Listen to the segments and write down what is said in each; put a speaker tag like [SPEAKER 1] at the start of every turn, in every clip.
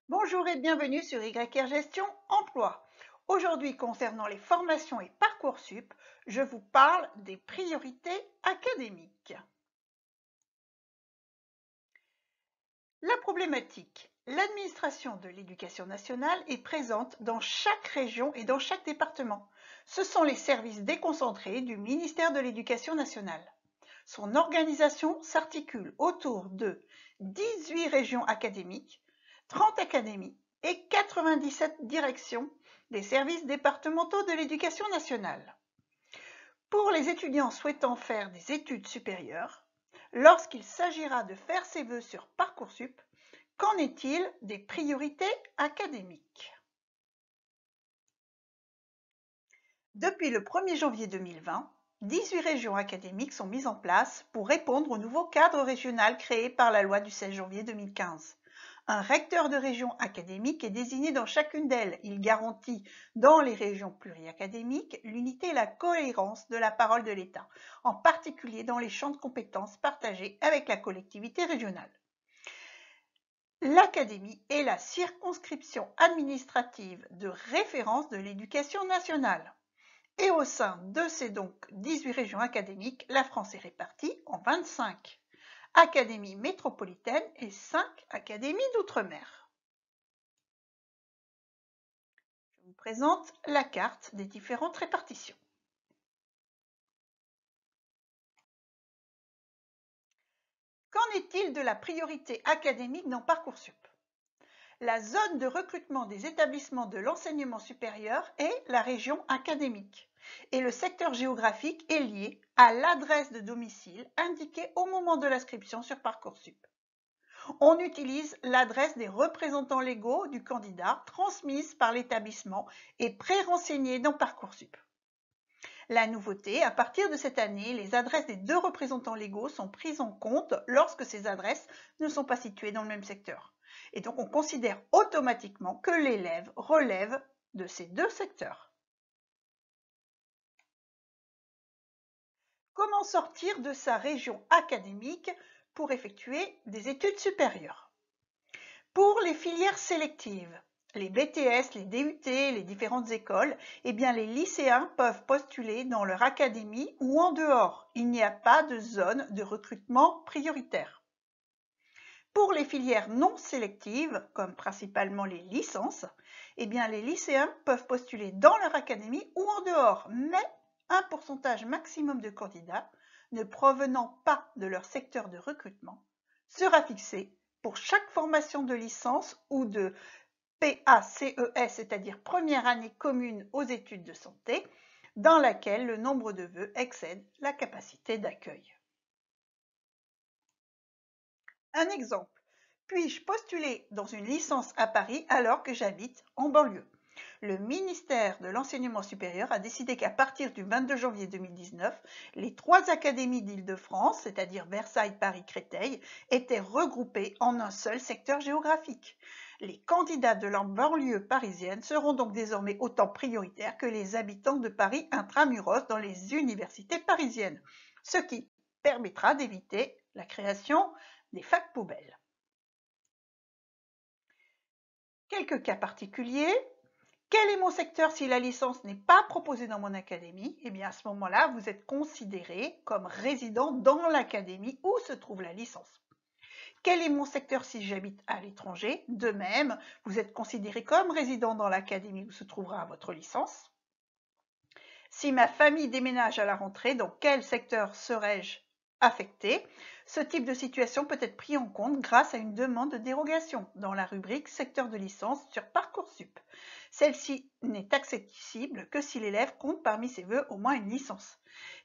[SPEAKER 1] Bonjour et bienvenue sur YR Gestion Emploi. Aujourd'hui, concernant les formations et Parcoursup, je vous parle des priorités académiques. La problématique. L'administration de l'éducation nationale est présente dans chaque région et dans chaque département. Ce sont les services déconcentrés du ministère de l'Éducation nationale. Son organisation s'articule autour de 18 régions académiques, 30 académies et 97 directions des services départementaux de l'éducation nationale. Pour les étudiants souhaitant faire des études supérieures, lorsqu'il s'agira de faire ses vœux sur Parcoursup, qu'en est-il des priorités académiques? Depuis le 1er janvier 2020, 18 régions académiques sont mises en place pour répondre au nouveau cadre régional créé par la loi du 16 janvier 2015. Un recteur de région académique est désigné dans chacune d'elles. Il garantit dans les régions pluriacadémiques l'unité et la cohérence de la parole de l'État, en particulier dans les champs de compétences partagés avec la collectivité régionale. L'académie est la circonscription administrative de référence de l'éducation nationale. Et au sein de ces 18 régions académiques, la France est répartie en 25 académies métropolitaines et 5 académies d'outre-mer. Je vous présente la carte des différentes répartitions. Qu'en est-il de la priorité académique dans Parcoursup? La zone de recrutement des établissements de l'enseignement supérieur est la région académique et le secteur géographique est lié à l'adresse de domicile indiquée au moment de l'inscription sur Parcoursup. On utilise l'adresse des représentants légaux du candidat transmise par l'établissement et pré-renseignée dans Parcoursup. La nouveauté, à partir de cette année, les adresses des 2 représentants légaux sont prises en compte lorsque ces adresses ne sont pas situées dans le même secteur. Et donc, on considère automatiquement que l'élève relève de ces 2 secteurs. Comment sortir de sa région académique pour effectuer des études supérieures? Pour les filières sélectives, les BTS, les DUT, les différentes écoles, eh bien les lycéens peuvent postuler dans leur académie ou en dehors. Il n'y a pas de zone de recrutement prioritaire. Pour les filières non sélectives, comme principalement les licences, eh bien les lycéens peuvent postuler dans leur académie ou en dehors, mais un pourcentage maximum de candidats ne provenant pas de leur secteur de recrutement sera fixé pour chaque formation de licence ou de PACES, c'est-à-dire première année commune aux études de santé, dans laquelle le nombre de vœux excède la capacité d'accueil. Un exemple, puis-je postuler dans une licence à Paris alors que j'habite en banlieue? Le ministère de l'Enseignement supérieur a décidé qu'à partir du 22 janvier 2019, les 3 académies d'Île-de-France, c'est-à-dire Versailles, Paris, Créteil, étaient regroupées en un seul secteur géographique. Les candidats de la banlieue parisienne seront donc désormais autant prioritaires que les habitants de Paris intramuros dans les universités parisiennes, ce qui permettra d'éviter la création des facs poubelles. Quelques cas particuliers. Quel est mon secteur si la licence n'est pas proposée dans mon académie? Eh bien, à ce moment-là, vous êtes considéré comme résident dans l'académie où se trouve la licence. Quel est mon secteur si j'habite à l'étranger? De même, vous êtes considéré comme résident dans l'académie où se trouvera votre licence. Si ma famille déménage à la rentrée, dans quel secteur serais-je affecté? Ce type de situation peut être pris en compte grâce à une demande de dérogation dans la rubrique secteur de licence sur Parcoursup. Celle-ci n'est accessible que si l'élève compte parmi ses vœux au moins une licence.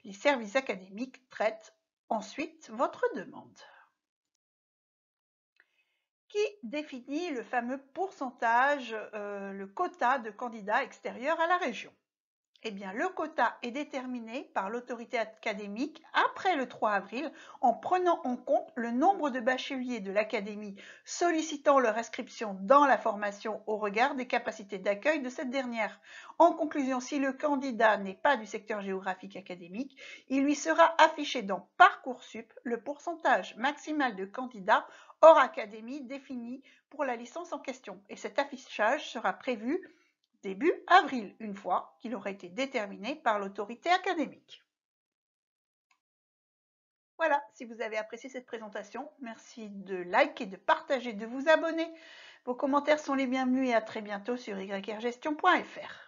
[SPEAKER 1] Les services académiques traitent ensuite votre demande. Qui définit le fameux pourcentage, le quota de candidats extérieurs à la région? Eh bien, le quota est déterminé par l'autorité académique après le 3 avril en prenant en compte le nombre de bacheliers de l'académie sollicitant leur inscription dans la formation au regard des capacités d'accueil de cette dernière. En conclusion, si le candidat n'est pas du secteur géographique académique, il lui sera affiché dans Parcoursup le pourcentage maximal de candidats hors académie définie pour la licence en question. Et cet affichage sera prévu début avril, une fois qu'il aura été déterminé par l'autorité académique. Voilà, si vous avez apprécié cette présentation, merci de liker, de partager, de vous abonner. Vos commentaires sont les bienvenus et à très bientôt sur yrgestion.fr.